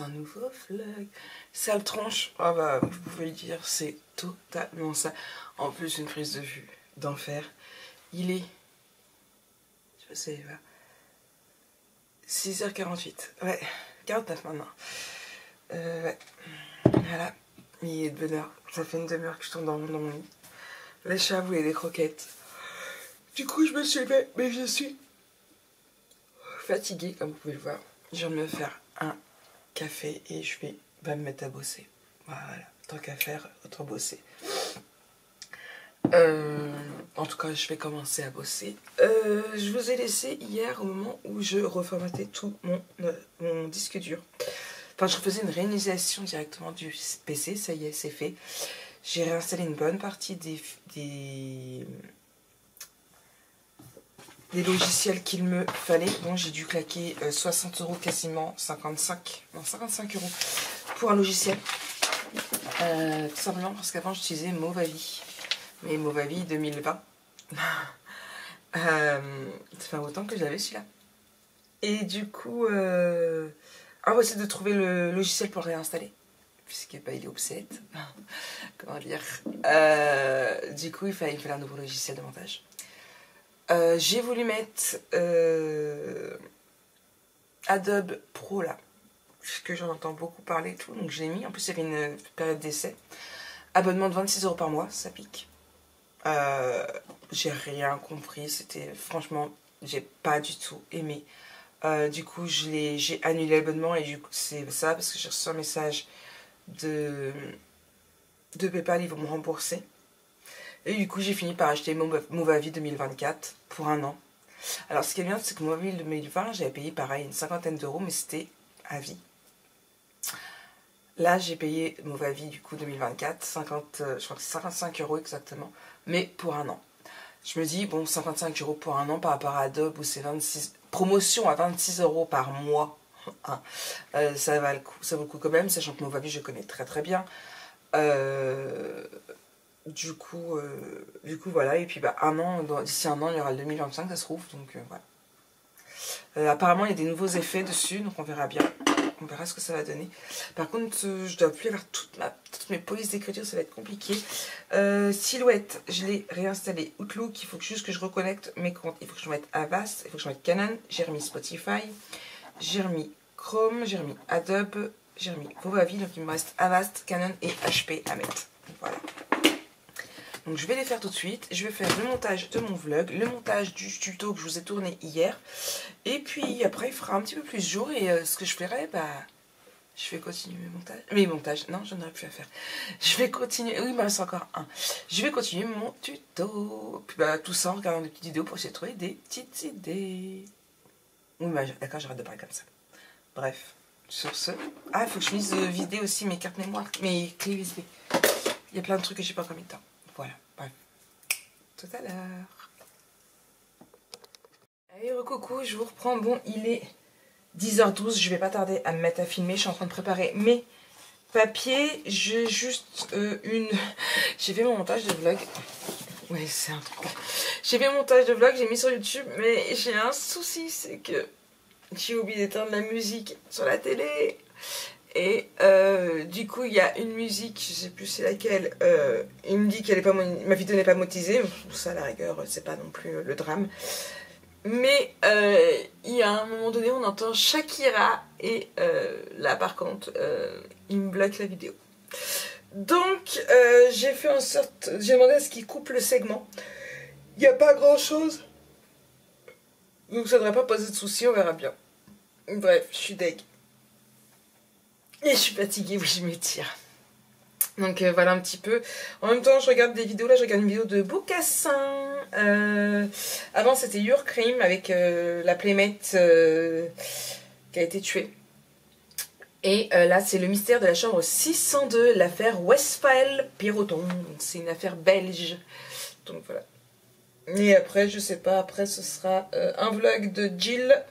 un nouveau vlog. Sale tronche, ah bah vous pouvez le dire, c'est totalement ça. En plus une prise de vue d'enfer. Il est, je sais pas, 6h48, ouais, 49 maintenant. Ouais, voilà, il est de bonne heure. Ça fait une demi-heure que je tourne dans mon lit. Les chats voulaient des croquettes. Du coup je me suis levée, mais je suis fatiguée comme vous pouvez le voir. Je viens de me faire un café et je vais me mettre à bosser. Voilà, tant qu'à faire, autant bosser. En tout cas, je vais commencer à bosser. Je vous ai laissé hier au moment où je reformatais tout mon disque dur. Enfin, je faisais une réinitialisation directement du PC, ça y est, c'est fait. J'ai réinstallé une bonne partie des logiciels qu'il me fallait. Bon, j'ai dû claquer 60 € quasiment, 55 € pour un logiciel. Tout simplement parce qu'avant j'utilisais Movavi. Mais Movavi 2020. Ça fait autant que j'avais celui-là. Et du coup, on va essayer de trouver le logiciel pour le réinstaller. Puisque bah, il est obsolète. Comment dire. Du coup, il fallait un nouveau logiciel de montage. J'ai voulu mettre Adobe Pro là, puisque j'en entends beaucoup parler et tout, donc je l'ai mis. En plus, il y avait une période d'essai. Abonnement de 26 € par mois, ça pique. J'ai rien compris, c'était franchement, j'ai pas du tout aimé. Du coup, j'ai annulé l'abonnement et du coup, c'est ça parce que j'ai reçu un message de PayPal, ils vont me rembourser. Et du coup, j'ai fini par acheter Movavi 2024 pour un an. Alors, ce qui est bien, c'est que Movavi 2020, j'avais payé pareil une cinquantaine d'euros, mais c'était à vie. Là, j'ai payé Movavi du coup 2024, je crois que c'est 55 € exactement, mais pour un an. Je me dis, bon, 55 € pour un an par rapport à Adobe où c'est 26... Promotion à 26 € par mois. Hein. Ça vaut le coup quand même, sachant que Movavi, je connais très très bien. Du coup, voilà, et puis bah, d'ici un an, il y aura le 2025, ça se trouve, donc voilà. Apparemment, il y a des nouveaux effets dessus, donc on verra bien. On verra ce que ça va donner. Par contre, je dois plus avoir toutes mes polices d'écriture, ça va être compliqué. Silhouette, je l'ai réinstallé. Outlook, il faut juste que je reconnecte mes comptes. Il faut que je mette Avast, il faut que je mette Canon. J'ai remis Spotify, j'ai remis Chrome, j'ai remis Adobe, j'ai remis Movavi. Donc il me reste Avast, Canon et HP à mettre. Voilà. Donc je vais les faire tout de suite. Je vais faire le montage de mon vlog, le montage du tuto que je vous ai tourné hier. Et puis après il fera un petit peu plus jour et ce que je ferai, bah je vais continuer mes montages. Non, j'en aurais plus à faire. Je vais continuer. Oui, il me reste encore un. Je vais continuer mon tuto. Puis bah tout ça en regardant des petites vidéos pour essayer de trouver des petites idées. Oui, bah d'accord, j'arrête de parler comme ça. Bref, sur ce. Ah, il faut que je finisse de vider aussi mes cartes mémoire, mes clés USB. Il y a plein de trucs que j'ai pas encore mis de temps. Voilà, bref. Tout à l'heure. Allez, recoucou, je vous reprends. Bon, il est 10h12, je vais pas tarder à me mettre à filmer. Je suis en train de préparer mes papiers. J'ai juste j'ai fait mon montage de vlog. Ouais, c'est un truc. J'ai fait mon montage de vlog, j'ai mis sur YouTube, mais j'ai un souci, c'est que j'ai oublié d'éteindre la musique sur la télé. Et du coup, il y a une musique, je sais plus c'est laquelle, il me dit qu'elle est pas ma vidéo n'est pas monétisée. Ça, à la rigueur, c'est pas non plus le drame. Mais il y a un moment donné, on entend Shakira et là, par contre, il me bloque la vidéo. Donc, j'ai fait en sorte, j'ai demandé à ce qu'il coupe le segment. Il n'y a pas grand chose. Donc, ça ne devrait pas poser de soucis, on verra bien. Bref, je suis deg. Et je suis fatiguée, oui, je m'étire. Donc voilà un petit peu. En même temps, je regarde des vidéos. Là, je regarde une vidéo de Beaucassin. Avant, c'était Your Cream avec la playmate qui a été tuée. Et là, c'est le mystère de la chambre 602, l'affaire Westphal-Piroton. C'est une affaire belge. Donc voilà. Et après, je sais pas. Après, ce sera un vlog de Jill.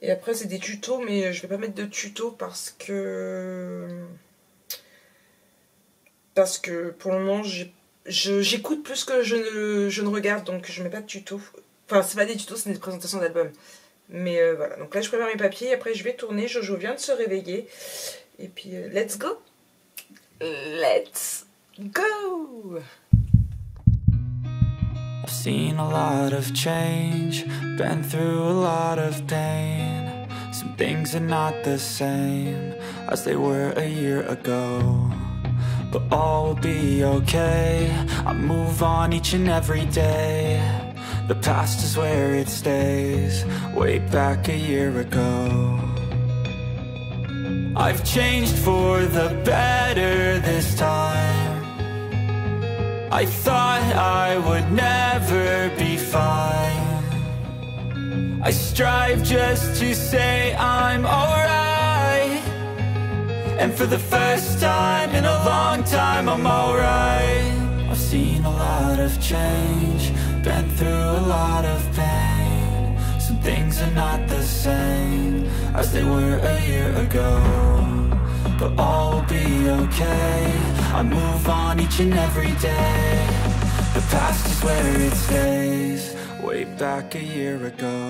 Et après, c'est des tutos, mais je vais pas mettre de tutos parce que pour le moment, j'écoute plus que je ne regarde, donc je mets pas de tutos. Enfin, c'est pas des tutos, c'est des présentations d'albums. Mais voilà, donc là je prépare mes papiers, après je vais tourner. Jojo vient de se réveiller. Et puis let's go. Let's go. I've seen a lot of change, been through a lot of pain. Some things are not the same as they were a year ago, but all will be okay. I move on each and every day. The past is where it stays, way back a year ago. I've changed for the better this time. I thought I would never be fine. I strive just to say I'm alright, and for the first time in a long time I'm alright. I've seen a lot of change, been through a lot of pain. Some things are not the same as they were a year ago, but all will be okay. I move on each and every day. The past is where it stays, way back a year ago.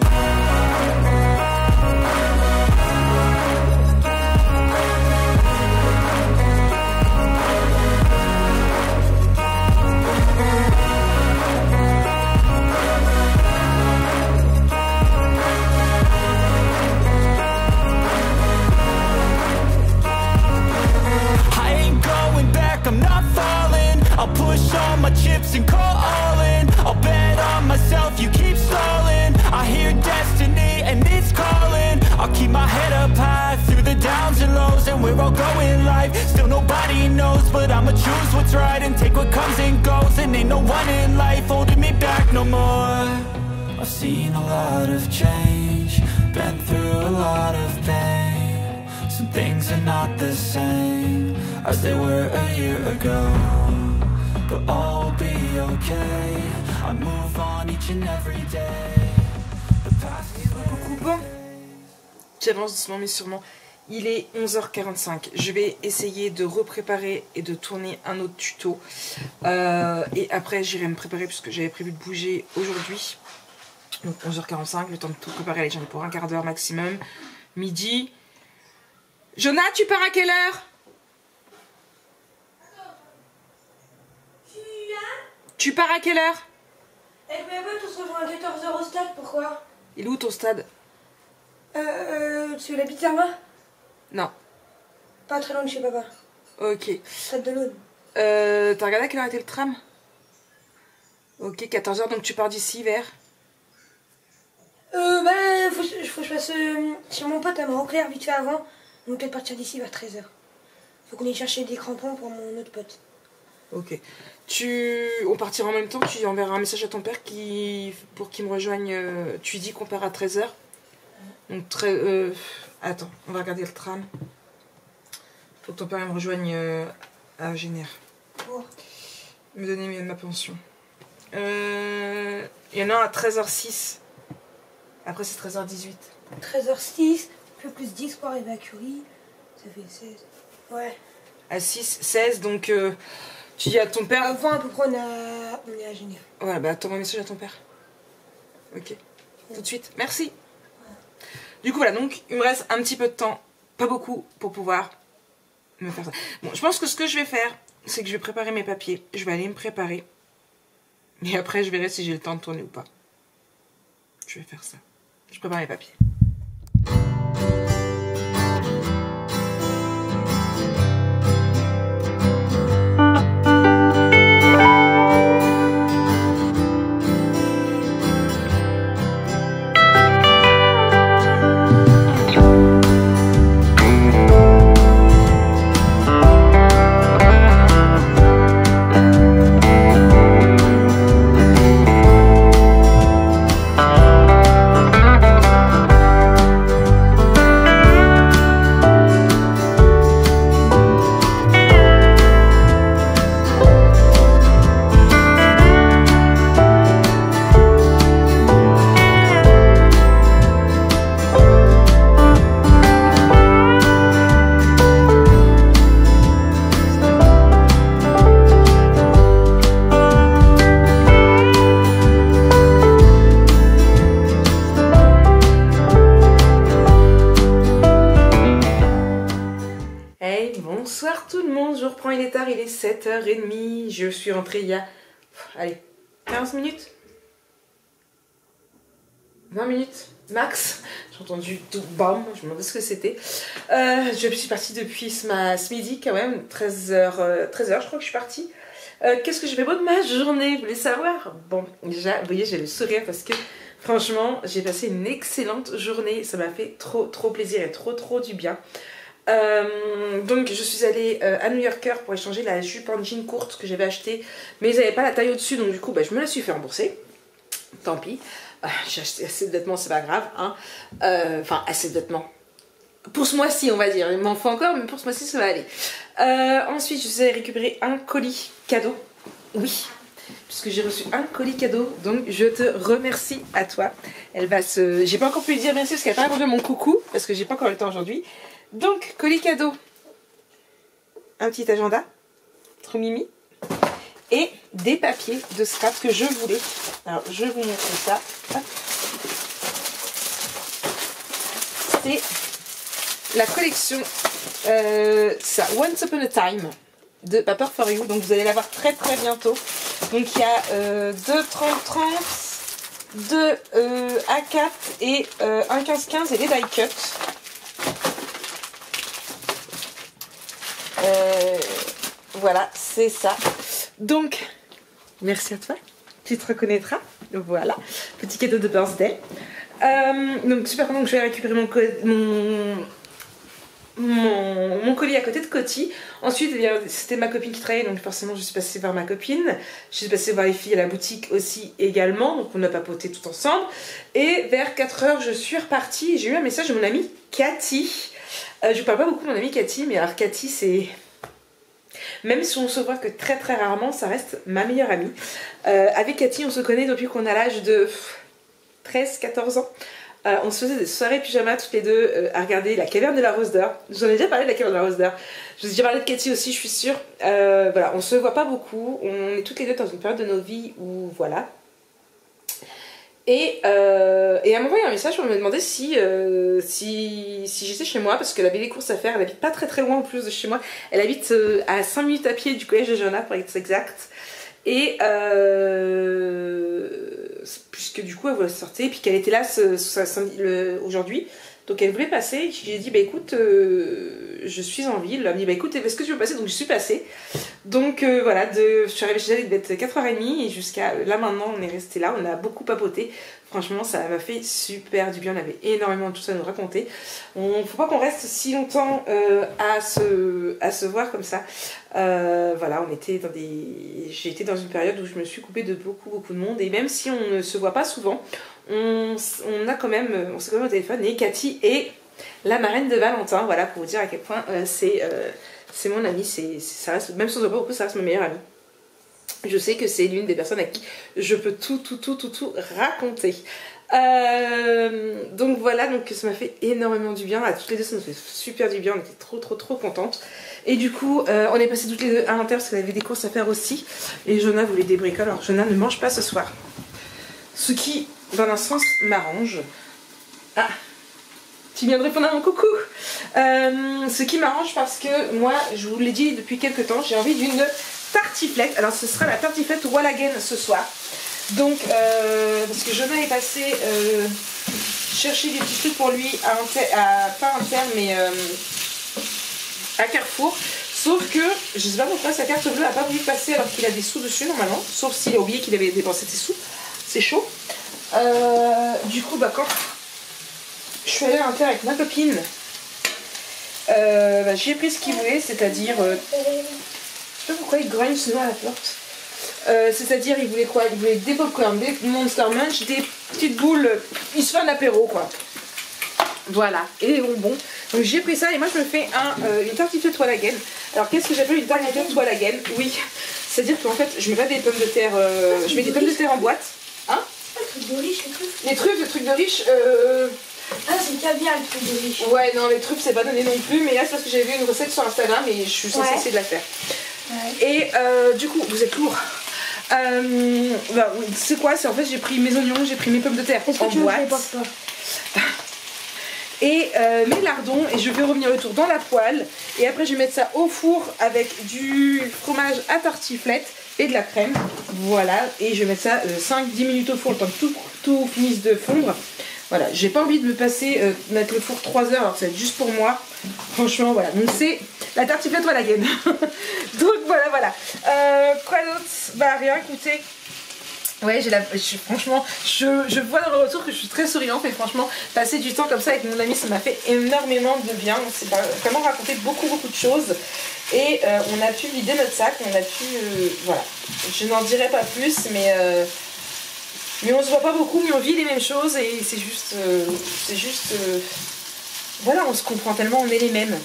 I'm not falling, I'll push all my chips and call all in. I'll bet on myself, you keep stalling. I hear destiny and it's calling. I'll keep my head up high through the downs and lows, and we're all going life. Still nobody knows, but I'ma choose what's right and take what comes and goes. And ain't no one in life holding me back no more. I've seen a lot of change, been through a lot of pain. Some things are not the same as they were a year ago, but all will be okay. I move on each and every day. The past is where it J'avance doucement mais sûrement. Il est 11h45. Je vais essayer de repréparer et de tourner un autre tuto. Et après j'irai me préparer puisque j'avais prévu de bouger aujourd'hui. Donc 11h45, le temps de tout préparer. Allez, j'en ai pour un quart d'heure maximum. Midi. Jonah, tu pars à quelle heure? Tu pars à quelle heure? Avec mes potes, on se rejoint à 14h au stade, pourquoi? Il est où ton stade? Tu l'habites là-bas? Non. Pas très loin de chez papa. Ok. Stade de l'Aune. T'as regardé à quelle heure était le tram? Ok, 14h, donc tu pars d'ici vers? Faut que je passe chez mon pote à Maroc-Clair vite fait avant. Donc peut-être partir d'ici vers 13h. Faut qu'on aille chercher des crampons pour mon autre pote. Ok. On partira en même temps, tu enverras un message à ton père pour qu'il me rejoigne. Tu dis qu'on part à 13h. Donc attends, on va regarder le tram. Faut que ton père me rejoigne à Génère. Pour Me donner ma pension. Il y en a un à 13h06. Après c'est 13h18. 13h06, plus 10 pour arriver à Curie. Ça fait 16. Ouais. À 6, 16, donc tu dis à ton père. Avant à peu près on est à Genève. Ouais, bah attends un message à ton père. Ok. Tout de suite. Merci. Ouais. Du coup voilà, donc il me reste un petit peu de temps, pas beaucoup, pour pouvoir me faire ça. Bon, je pense que ce que je vais faire, c'est que je vais préparer mes papiers. Je vais aller me préparer. Et après je verrai si j'ai le temps de tourner ou pas. Je vais faire ça. Je prépare mes papiers. 7h30. Je suis rentrée il y a, allez, 15 minutes 20 minutes max. J'ai entendu tout bam, je me demandais ce que c'était. Je suis partie depuis ce midi quand même, 13h, je crois que je suis partie. Qu'est-ce que j'ai fait beau de ma journée, vous voulez savoir? Bon, déjà, vous voyez, j'ai le sourire parce que franchement, j'ai passé une excellente journée. Ça m'a fait trop plaisir et trop du bien. Donc je suis allée à New Yorker pour échanger la jupe en jean courte que j'avais achetée, mais ils n'avaient pas la taille au-dessus, donc du coup je me la suis fait rembourser. Tant pis. J'ai acheté assez de vêtements, c'est pas grave, hein. Enfin, assez de vêtements. Pour ce mois-ci, on va dire. Il m'en faut encore, mais pour ce mois-ci, ça va aller. Ensuite, je suis allée récupérer un colis cadeau. Oui, puisque j'ai reçu un colis cadeau. Donc, je te remercie à toi. Elle va se... J'ai pas encore pu lui dire merci parce qu'elle n'a pas répondu à mon coucou. Parce que j'ai pas encore eu le temps aujourd'hui. Donc, colis cadeau. Un petit agenda. Trop mimi. Et des papiers de scrap que je voulais. Alors, je vais vous montrer ça. Hop. C'est la collection ça, Once Upon a Time de Paper for You. Donc, vous allez la voir très bientôt. Donc, il y a 2 30-30, 2 A4 et 1 15-15 et des die cut. Voilà, c'est ça. Donc, merci à toi. Tu te reconnaîtras. Voilà, petit cadeau de birthday. Donc, super content que je vais récupérer mon colis à côté de Coty. Ensuite, c'était ma copine qui travaillait, donc forcément, je suis passée voir ma copine. Je suis passée voir les filles à la boutique aussi également. Donc, on a papoté tout ensemble. Et vers 4h, je suis repartie. J'ai eu un message de mon amie Cathy. Je ne parle pas beaucoup de mon amie Cathy, mais alors Cathy, c'est... Même si on se voit que très rarement, ça reste ma meilleure amie. Avec Cathy, on se connaît depuis qu'on a l'âge de 13-14 ans. On se faisait des soirées pyjama toutes les deux à regarder La Caverne de la Rose d'Or. J'en ai déjà parlé de La Caverne de la Rose d'Or. Je vous ai déjà parlé de Cathy aussi, je suis sûre. Voilà, on se voit pas beaucoup. On est toutes les deux dans une période de nos vies où voilà. Et elle m'a envoyé un message pour me demander si j'étais chez moi, parce qu'elle avait des courses à faire. Elle habite pas très loin en plus de chez moi. Elle habite à 5 minutes à pied du collège de Jona pour être exact. Et puisque du coup elle voulait sortir, et puis qu'elle était là aujourd'hui, donc elle voulait passer. J'ai dit bah écoute, je suis en ville. Elle m'a dit bah écoute, est-ce que tu veux passer? Donc je suis passée. Donc voilà, je suis arrivée chez elle, il devait être 4h30 et jusqu'à là maintenant on est resté là, on a beaucoup papoté. Franchement ça m'a fait super du bien, on avait énormément de choses à nous raconter. Faut pas qu'on reste si longtemps à se voir comme ça. Voilà, j'ai été dans une période où je me suis coupée de beaucoup de monde, et même si on ne se voit pas souvent, on s'est quand même au téléphone. Et Cathy est la marraine de Valentin, voilà, pour vous dire à quel point c'est mon amie, ça reste, même si on se voit pas beaucoup, ça reste ma meilleure amie. Je sais que c'est l'une des personnes à qui je peux tout raconter. Donc voilà, donc ça m'a fait énormément du bien. À toutes les deux, ça nous fait super du bien. On était trop contentes. Et du coup, on est passé toutes les deux à l'intérieur parce qu'elle avait des courses à faire aussi. Et Jonah voulait des bricoles. Alors Jonah ne mange pas ce soir. Ce qui, dans un sens, m'arrange. Ah, tu viens de répondre à mon coucou. Ce qui m'arrange parce que moi, je vous l'ai dit depuis quelques temps, j'ai envie d'une tartiflette. Alors ce sera la tartiflette Wallagen ce soir. Donc parce que Jonah est passé chercher des petits trucs pour lui pas à Inter mais à Carrefour. Sauf que je sais pas pourquoi sa carte bleue n'a pas voulu passer alors qu'il a des sous dessus normalement. Sauf s'il a oublié qu'il avait dépensé ses sous. C'est chaud. Du coup bah quand je suis allée à Inter avec ma copine, j'ai pris ce qu'il voulait, c'est-à-dire je sais pas pourquoi il grogne souvent à la porte. C'est-à-dire il voulait quoi? Il voulait des popcorn, des Monster Munch, des petites boules. Il se fait un apéro quoi. Voilà, et des bonbons. Donc j'ai pris ça et moi je me fais une tartiflette Wallagen. Alors qu'est-ce que j'appelle une tartiflette Wallagen? Oui, c'est-à-dire qu'en fait je mets pas des pommes de terre, je mets des pommes de terre en boîte. Hein? Les trucs de riche, les trucs. Les trucs, le truc de riche. Ah, c'est le caviar, le truc de riche. Ouais, non, les trucs c'est pas donné non plus, mais là c'est parce que j'avais vu une recette sur Instagram et je suis censée essayer de la faire. Ouais. Et du coup, vous êtes lourd. C'est quoi? C'est en fait j'ai pris mes oignons, j'ai pris mes pommes de terre en boîte. et mes lardons et je vais revenir le tour dans la poêle et après je vais mettre ça au four avec du fromage à tartiflette et de la crème, voilà, et je vais mettre ça 5-10 minutes au four le temps que tout finisse de fondre. Voilà, j'ai pas envie de me passer mettre le four 3 heures alors que ça va être juste pour moi, franchement voilà, donc c'est la tartiflette ou la gaine. Donc voilà, quoi d'autre, bah rien, écoutez. Ouais, franchement, je vois dans le retour que je suis très souriante et franchement, passer du temps comme ça avec mon ami, ça m'a fait énormément de bien. On s'est vraiment raconté beaucoup de choses et on a pu vider notre sac, on a pu, voilà, je n'en dirai pas plus, mais on se voit pas beaucoup, mais on vit les mêmes choses et c'est juste, voilà, on se comprend tellement, on est les mêmes.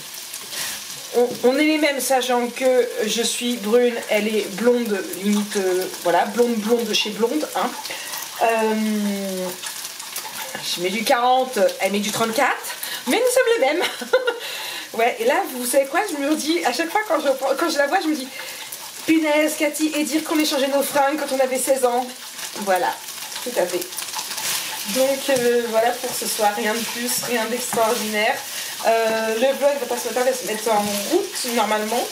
On est les mêmes, sachant que je suis brune, elle est blonde, limite, voilà, blonde de chez blonde, hein. Je mets du 40, elle met du 34, mais nous sommes les mêmes. Ouais, et là, vous savez quoi, je me dis, à chaque fois quand je la vois, je me dis, punaise, Cathy, et dire qu'on échangeait nos fringues quand on avait 16 ans. Voilà, tout à fait. Donc, voilà pour ce soir, rien de plus, rien d'extraordinaire. Le vlog va pas se mettre en route normalement,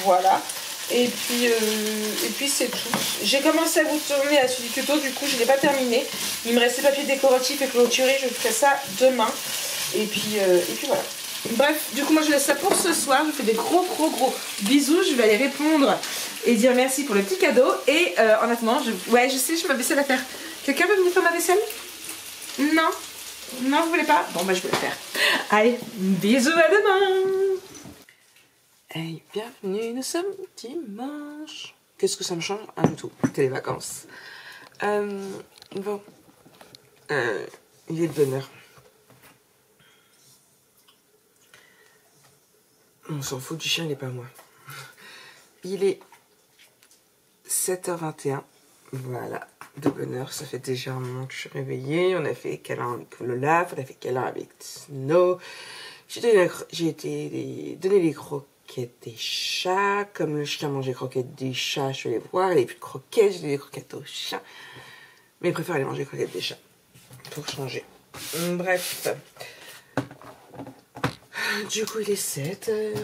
voilà, et puis c'est tout. J'ai commencé à vous tourner la suite du tuto, du coup je l'ai pas terminé, il me restait papier décoratif et clôturé, je ferai ça demain, et puis voilà. Bref, du coup moi je laisse ça pour ce soir, je vous fais des gros bisous, je vais aller répondre et dire merci pour le petit cadeau, et en attendant, ouais je sais, j'ai ma vaisselle à faire. Quelqu'un veut venir faire ma vaisselle? Non? Non, vous voulez pas? Bon, bah je vais le faire. Allez, bisous, à demain! Hey, bienvenue, nous sommes dimanche. Qu'est-ce que ça me change? Un tout, c'est les vacances. Bon, il est de bonne heure. On s'en fout du chien, il n'est pas moi. Il est 7h21, voilà. De bonne heure, ça fait déjà un moment que je suis réveillée. On a fait câlin avec Lola, on a fait câlin avec Snow. J'ai été donner les croquettes des chats. Comme le chien mangeait les croquettes des chats, je suis allée voir. Il n'y avait plus de croquettes, j'ai donné les croquettes aux chats. Mais il préfère aller manger les croquettes des chats. Pour changer. Bref. Du coup, il est 7h.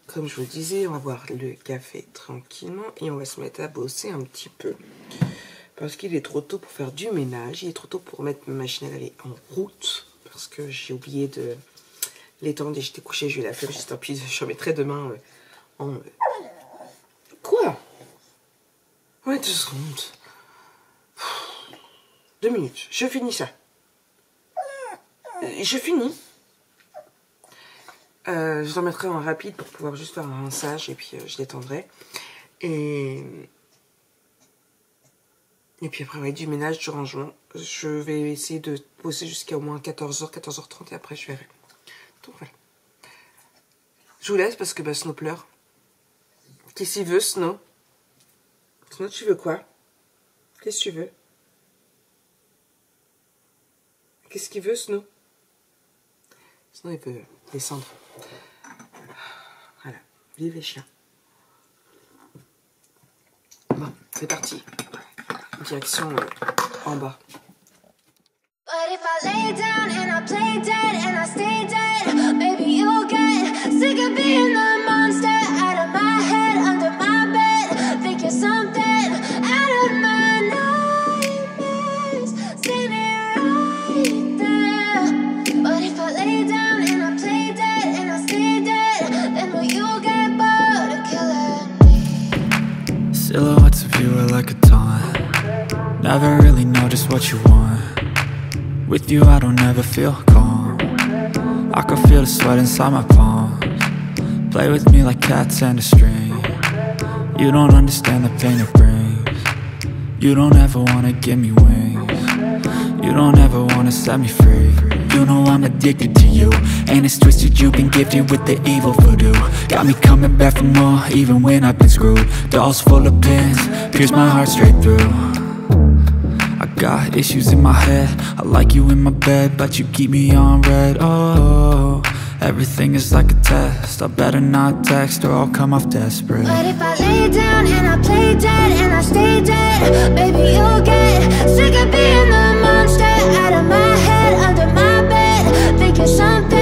Comme je vous le disais, on va boire le café tranquillement et on va se mettre à bosser un petit peu. Parce qu'il est trop tôt pour faire du ménage, il est trop tôt pour mettre ma machine à laver en route. Parce que j'ai oublié de l'étendre et j'étais couchée, j'ai eu la flemme, juste tant pis, je remettrai demain en... Quoi? Ouais, 2 secondes. 2 minutes, je finis ça. Je finis. Je t'en mettrai en rapide pour pouvoir juste faire un rinçage et puis je l'étendrai. Et puis après, ouais, du ménage, du rangement. Je vais essayer de bosser jusqu'à au moins 14h, 14h30 et après je verrai. Donc voilà. Je vous laisse parce que Snow pleure. Qu'est-ce qu'il veut, Snow? Snow, tu veux quoi? Qu'est-ce que tu veux? Qu'est-ce qu'il veut, Snow? Snow, il veut descendre. Voilà. Vive les chiens. Bon, c'est parti. Direction en bas. But if I lay down and I play dead and I stay dead, maybe you'll get sick of being the monster out of my head, under my bed, thinking something out of my nightmares, standing right there. But if I lay down and I play dead and I stay dead, then will you get bored of killing me? Silhouettes of you are like a taunt. Never really know just what you want. With you I don't ever feel calm. I can feel the sweat inside my palms. Play with me like cats and a string. You don't understand the pain it brings. You don't ever wanna give me wings. You don't ever wanna set me free. You know I'm addicted to you, and it's twisted, you've been gifted with the evil voodoo. Got me coming back for more, even when I've been screwed. Dolls full of pins, pierce my heart straight through. I got issues in my head, I like you in my bed, but you keep me on red. Oh, everything is like a test, I better not text or I'll come off desperate. But if I lay down and I play dead and I stay dead, baby you'll get sick of being the monster out of my head, under my bed, thinking something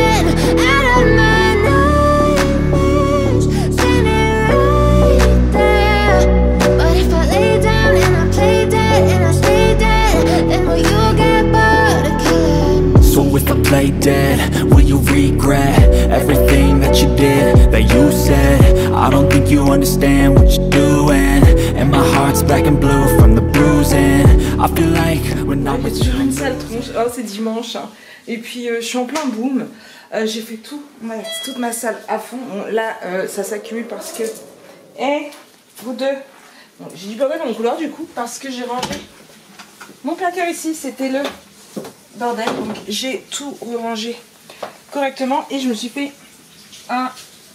I don't think you understand what you're doing, and my heart's black and blue from the bruising. I feel like when I'm with you. J'ai une sale tronche. Oh, c'est dimanche. Hein. Et puis je suis en plein boom. J'ai fait toute ma salle à fond. Bon, là, ça s'accumule parce que... Eh, vous deux. Bon, j'ai du bordel dans mon couloir du coup parce que j'ai rangé mon placard ici. C'était le bordel. Donc j'ai tout rangé correctement et je me suis fait un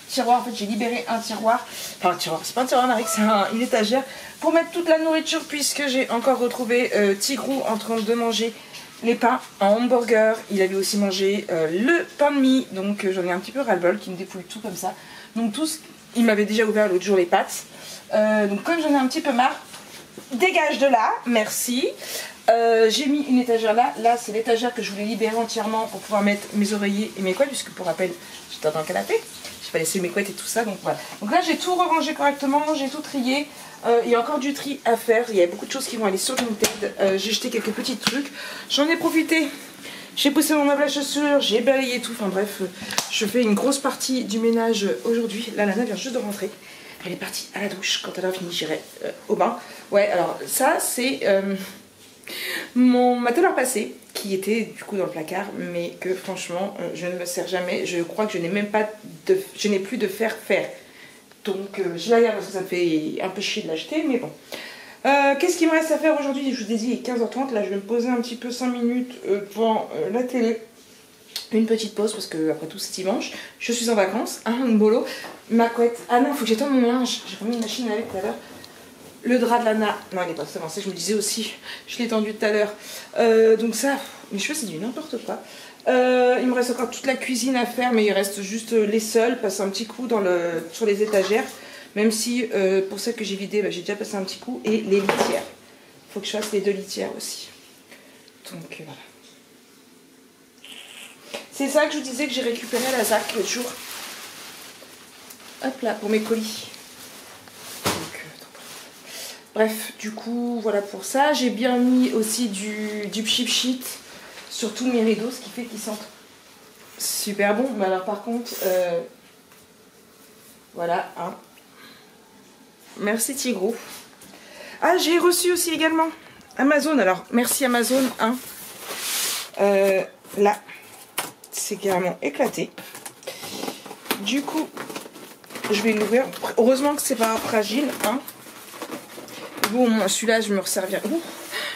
tiroir. En fait, j'ai libéré un tiroir. Enfin, un tiroir, c'est pas un tiroir Marie, c'est une étagère pour mettre toute la nourriture puisque j'ai encore retrouvé Tigrou en train de manger les pains en hamburger. Il avait aussi mangé le pain de mie, donc j'en ai un petit peu ras-le-bol qui me dépouille tout comme ça. Donc il m'avait déjà ouvert l'autre jour les pâtes. Donc comme j'en ai un petit peu marre, dégage de là, merci. J'ai mis une étagère là. Là c'est l'étagère que je voulais libérer entièrement pour pouvoir mettre mes oreillers et mes couettes, puisque pour rappel j'étais dans le canapé. J'ai pas laissé mes couettes et tout ça, donc voilà. Donc là j'ai tout rangé correctement, j'ai tout trié. Il y a encore du tri à faire, il y a beaucoup de choses qui vont aller sur Vinted. J'ai jeté quelques petits trucs, j'en ai profité. J'ai poussé mon meuble à chaussures, j'ai balayé tout, enfin bref, je fais une grosse partie du ménage aujourd'hui. Là, Lana vient juste de rentrer, elle est partie à la douche, quand elle a fini j'irai au bain. Ouais, alors ça c'est ma tableur passée, qui était du coup dans le placard, mais que franchement je ne me sers jamais. Je crois que je n'ai même pas je n'ai plus de fer. Donc je la garde parce que ça me fait un peu chier de l'acheter, mais bon. Qu'est-ce qu'il me reste à faire aujourd'hui? Je vous ai dit, il est 15h30, là je vais me poser un petit peu 5 minutes devant la télé. Une petite pause parce que après tout c'est dimanche. Je suis en vacances, un bolo. Ma couette, ah non, faut que j'étende mon linge. J'ai remis une machine à laver tout à l'heure. Le drap de Lana, non il n'est pas avancé, je me disais aussi, je l'ai tendu tout à l'heure. Donc ça, mes cheveux c'est du n'importe quoi. Il me reste encore toute la cuisine à faire, mais il reste juste les sols, passer un petit coup sur les étagères. Même si pour celles que j'ai vidées, j'ai déjà passé un petit coup. Et les litières. Il faut que je fasse les 2 litières aussi. Donc voilà. C'est ça que je vous disais que j'ai récupéré à la ZAC l'autre jour. Hop là, pour mes colis. Donc, bref, du coup, voilà pour ça. J'ai bien mis aussi du Pchip Sheet sur tous mes rideaux, ce qui fait qu'ils sentent super bon. Mais alors par contre, voilà, hein. Merci Tigrou. Ah, j'ai reçu aussi également Amazon. Alors, merci Amazon. Hein. Là, c'est carrément éclaté. Du coup, je vais l'ouvrir. Heureusement que c'est pas fragile. Hein. Bon, celui-là, je me resservirai.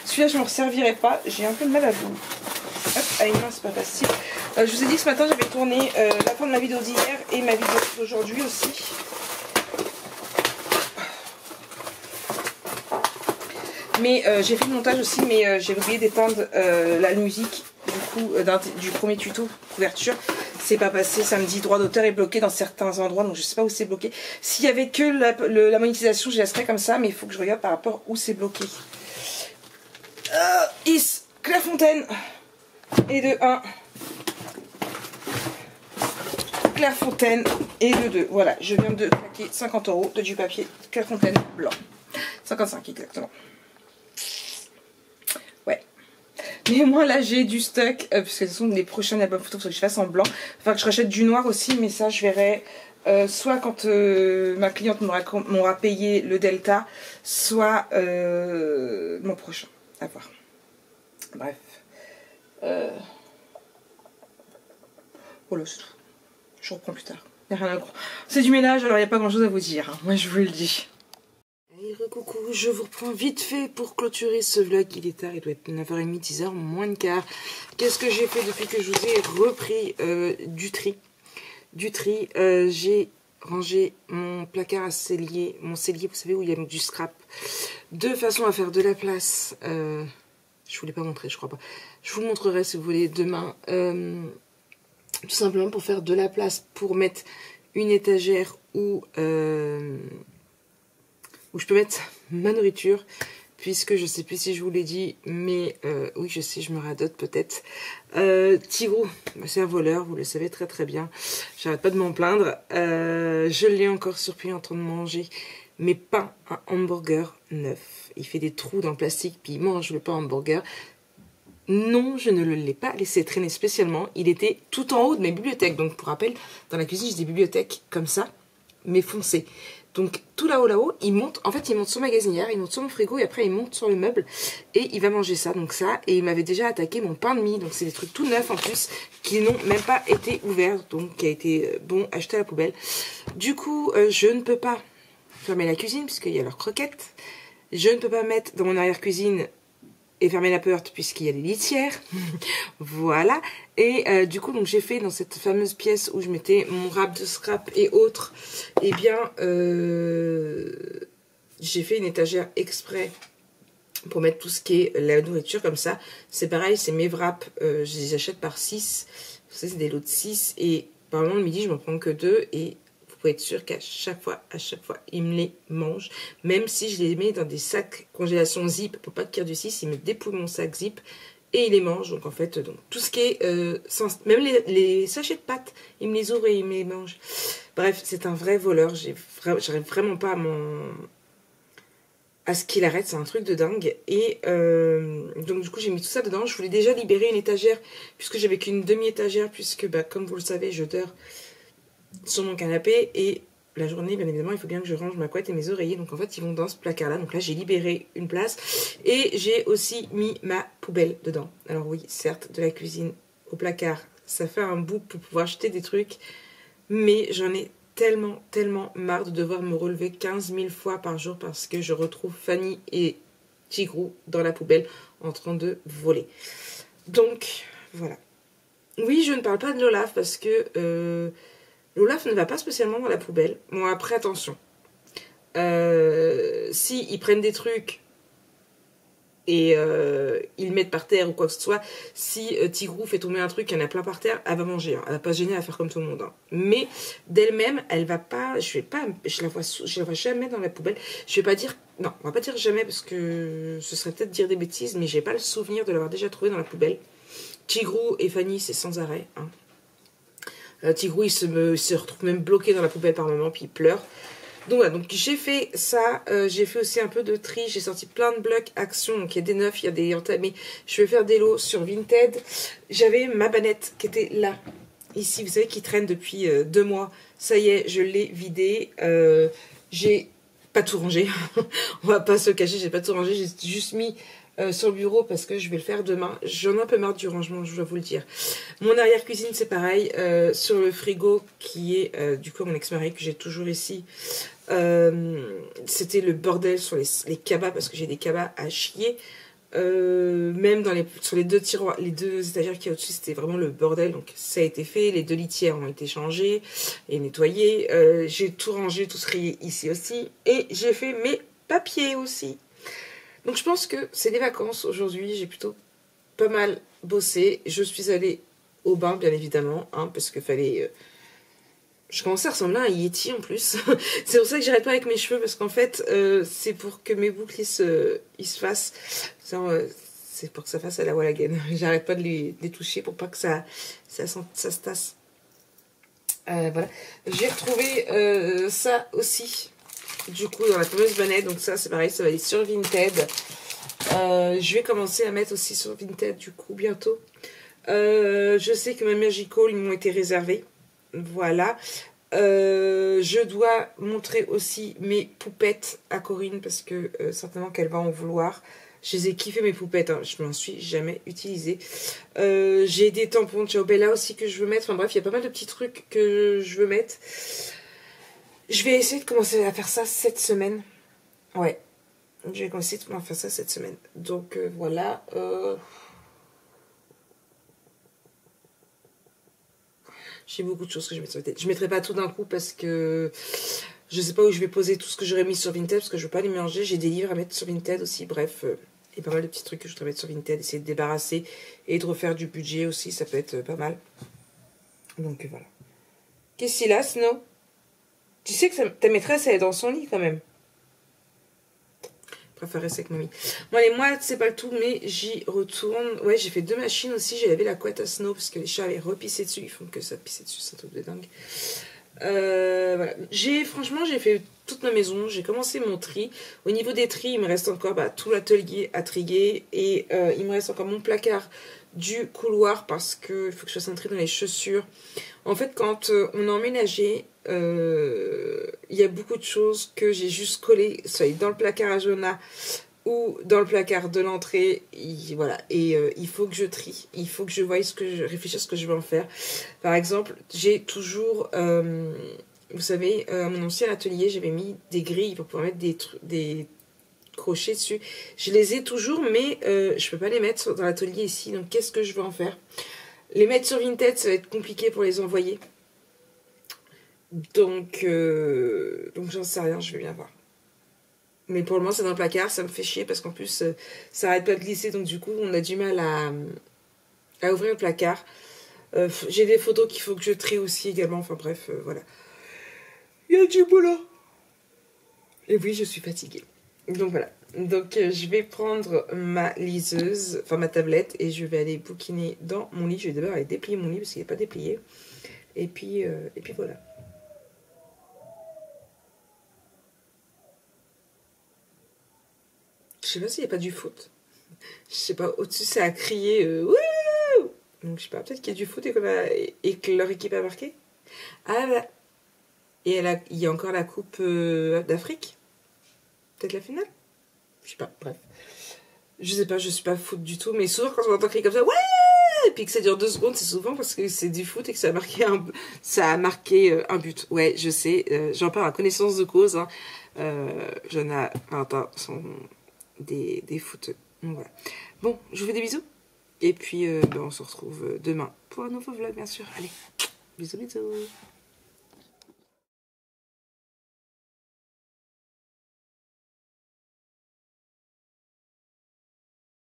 Celui-là, je me resservirai pas. J'ai un peu de mal à vous. Hop, avec moi, c'est pas facile. Je vous ai dit que ce matin, j'avais tourné la fin de ma vidéo d'hier et ma vidéo d'aujourd'hui aussi. Mais j'ai fait le montage aussi, mais j'ai oublié d'éteindre la musique du premier tuto couverture. C'est pas passé, ça me dit droit d'auteur est bloqué dans certains endroits, donc je sais pas où c'est bloqué. S'il y avait que la monétisation, je laisserais comme ça, mais il faut que je regarde par rapport où c'est bloqué. Clairefontaine et de 1. Clairefontaine et de 2. Voilà, je viens de claquer 50 € de du papier Clairefontaine blanc. 55 exactement. Ouais. Mais moi là j'ai du stock, parce que ce sont les prochains albums photos que je fasse en blanc. Enfin que je rachète du noir aussi, mais ça je verrai soit quand ma cliente m'aura payé le delta, soit mon prochain. À voir. Bref. Voilà, c'est tout. Je reprends plus tard. Y a rien à... C'est du ménage, alors il n'y a pas grand chose à vous dire. Hein. Moi je vous le dis. Allez, coucou, je vous reprends vite fait pour clôturer ce vlog. Il est tard, il doit être 9h30, 10h, moins de quart. Qu'est-ce que j'ai fait depuis que je vous ai repris du tri? J'ai rangé mon placard à cellier, mon cellier, vous savez, où il y a du scrap, de façon à faire de la place. Je voulais pas montrer, je crois pas. Je vous montrerai si vous voulez demain. Tout simplement pour faire de la place, pour mettre une étagère où je peux mettre ma nourriture, puisque je sais plus si je vous l'ai dit, mais oui je sais, je me radote peut-être. Tigrou, c'est un voleur, vous le savez très très bien, j'arrête pas de m'en plaindre. Je l'ai encore surpris en train de manger mes pains à hamburger neuf. Il fait des trous dans le plastique, puis il mange le pain hamburger. Non, je ne le l'ai pas laissé traîner spécialement. Il était tout en haut de mes bibliothèques. Donc, pour rappel, dans la cuisine, j'ai des bibliothèques comme ça. mais foncé. Donc tout là-haut, il monte, en fait il monte sur ma gazinière, il monte sur mon frigo et après il monte sur le meuble et il va manger ça, donc ça, et il m'avait déjà attaqué mon pain de mie, donc c'est des trucs tout neufs en plus, qui n'ont même pas été ouverts, donc qui a été, bon, acheté à la poubelle. Du coup, je ne peux pas fermer la cuisine puisqu'il y a leurs croquettes, je ne peux pas mettre dans mon arrière-cuisine et fermer la porte puisqu'il y a les litières. Voilà. Et du coup, donc j'ai fait dans cette fameuse pièce où je mettais mon râpe de scrap et autres, eh bien, j'ai fait une étagère exprès pour mettre tout ce qui est la nourriture comme ça. C'est pareil, c'est mes wraps, je les achète par 6. Ça, c'est des lots de 6. Et par exemple, le midi, je m'en prends que 2 et faut être sûr qu'à chaque fois, il me les mange. Même si je les mets dans des sacs congélation zip pour pas qu'il y ait du 6, il me dépouille mon sac zip et il les mange. Donc en fait, donc, tout ce qui est, même les sachets de pâtes, il me les ouvre et il me les mange. Bref, c'est un vrai voleur. J'arrive vraiment pas à ce qu'il arrête, c'est un truc de dingue. Et donc du coup j'ai mis tout ça dedans. Je voulais déjà libérer une étagère puisque j'avais qu'une demi-étagère, puisque bah, comme vous le savez, je dors sur mon canapé et la journée bien évidemment il faut bien que je range ma couette et mes oreillers, donc en fait ils vont dans ce placard là. Donc là j'ai libéré une place et j'ai aussi mis ma poubelle dedans. Alors oui, certes, de la cuisine au placard ça fait un bout pour pouvoir jeter des trucs, mais j'en ai tellement marre de devoir me relever 15 000 fois par jour parce que je retrouve Fanny et Tigrou dans la poubelle en train de voler. Donc voilà. Oui, je ne parle pas de l'Olaf parce que l'Olaf ne va pas spécialement dans la poubelle. Bon, après, attention. Si ils prennent des trucs et ils le mettent par terre ou quoi que ce soit, si Tigrou fait tomber un truc, il y en a plein par terre, elle va manger. Hein. Elle va pas se gêner à faire comme tout le monde. Hein. Mais d'elle-même, elle va pas. Je la vois jamais dans la poubelle. Je vais pas dire. Non, on va pas dire jamais parce que ce serait peut-être dire des bêtises, mais j'ai pas le souvenir de l'avoir déjà trouvé dans la poubelle. Tigrou et Fanny, c'est sans arrêt. Hein. Tigrou il se retrouve même bloqué dans la poubelle par moment, puis il pleure. Donc voilà, donc j'ai fait ça, j'ai fait aussi un peu de tri, j'ai sorti plein de blocs Action, donc il y a des neufs, il y a des entamés, je vais faire des lots sur Vinted. J'avais ma banette qui était là, ici, vous savez, qui traîne depuis 2 mois, ça y est, je l'ai vidée, j'ai pas tout rangé, on va pas se cacher, j'ai pas tout rangé, j'ai juste mis sur le bureau parce que je vais le faire demain. J'en ai un peu marre du rangement, je dois vous le dire. Mon arrière-cuisine, c'est pareil. Sur le frigo qui est du coup mon ex-mari que j'ai toujours ici. C'était le bordel sur les cabas parce que j'ai des cabas à chier. Même sur les 2 tiroirs, les 2 étagères qui y a au-dessus, c'était vraiment le bordel. Donc ça a été fait. Les 2 litières ont été changées et nettoyées. J'ai tout rangé, tout trié ici aussi. Et j'ai fait mes papiers aussi. Donc je pense que c'est des vacances aujourd'hui, j'ai plutôt pas mal bossé. Je suis allée au bain bien évidemment, hein, parce que fallait... Je commençais à ressembler à un Yeti en plus. C'est pour ça que j'arrête pas avec mes cheveux, parce qu'en fait c'est pour que mes boucles ils se fassent. C'est pour que ça fasse à la Wallagen. J'arrête pas de les toucher pour pas que ça se tasse. Voilà. J'ai retrouvé ça aussi. Du coup, dans la fameuse banette, donc ça c'est pareil, ça va aller sur Vinted. Je vais commencer à mettre aussi sur Vinted du coup bientôt. Je sais que mes Magical ils m'ont été réservés. Voilà. Je dois montrer aussi mes poupettes à Corinne parce que certainement qu'elle va en vouloir. Je les ai kiffées mes poupettes, hein. Je m'en suis jamais utilisée. J'ai des tampons de Ciao Bella aussi que je veux mettre. Enfin bref, il y a pas mal de petits trucs que je veux mettre. Je vais essayer de commencer à faire ça cette semaine. Ouais. Je vais commencer à faire ça cette semaine. Donc voilà. J'ai beaucoup de choses que je vais mettre sur la tête. Je ne mettrai pas tout d'un coup parce que je ne sais pas où je vais poser tout ce que j'aurais mis sur Vinted parce que je ne veux pas les mélanger. J'ai des livres à mettre sur Vinted aussi. Bref, il y a pas mal de petits trucs que je voudrais mettre sur Vinted. Essayer de débarrasser et de refaire du budget aussi. Ça peut être pas mal. Donc voilà. Qu'est-ce qu'il a, Snow? Tu sais que ta maîtresse, elle est dans son lit quand même. Je préfère rester avec mamie. Bon allez, moi, c'est pas le tout, mais j'y retourne. Ouais, j'ai fait 2 machines aussi. J'ai lavé la couette à Snow parce que les chats avaient repissé dessus. Ils font que ça pisser dessus, c'est un truc de dingue. Voilà. Franchement, j'ai fait toute ma maison. J'ai commencé mon tri. Au niveau des tris, il me reste encore tout l'atelier à triguer. Et il me reste encore mon placard du couloir parce qu'il faut que je fasse un tri dans les chaussures. En fait, quand on a emménagé, il y a beaucoup de choses que j'ai juste collées, soit dans le placard à Jonah ou dans le placard de l'entrée. Voilà. Et il faut que je trie. Il faut que je voie je réfléchisse à ce que je veux en faire. Par exemple, j'ai toujours... vous savez, à mon ancien atelier, j'avais mis des grilles pour pouvoir mettre des crochets dessus. Je les ai toujours, mais je peux pas les mettre dans l'atelier ici. Donc, qu'est-ce que je veux en faire? Les mettre sur Vinted, ça va être compliqué pour les envoyer. Donc j'en sais rien, je vais bien voir. Mais pour le moment, c'est dans le placard, ça me fait chier parce qu'en plus, ça arrête pas de glisser. Donc du coup, on a du mal à ouvrir le placard. J'ai des photos qu'il faut que je trie aussi également. Enfin bref, voilà. Il y a du boulot. Et oui, je suis fatiguée. Donc voilà. Donc je vais prendre ma liseuse, enfin ma tablette, et je vais aller bouquiner dans mon lit. Je vais d'abord aller déplier mon lit parce qu'il n'est pas déplié. Et puis voilà. Je sais pas s'il n'y a pas du foot. Je sais pas, au-dessus ça a crié wouh. Donc je sais pas, peut-être qu'il y a du foot et que leur équipe a marqué. Ah là. Et il y a encore la coupe d'Afrique. Peut-être la finale. Je sais pas, bref. Je sais pas, je suis pas foot du tout, mais souvent quand on entend crier comme ça, ouais, et puis que ça dure 2 secondes, c'est souvent parce que c'est du foot et que ça a marqué un but. Ouais, je sais, j'en parle à connaissance de cause. Hein. Jonah, Valentin sont des footeux. Donc voilà. Bon, je vous fais des bisous. Et puis, on se retrouve demain pour un nouveau vlog, bien sûr. Allez, bisous, bisous.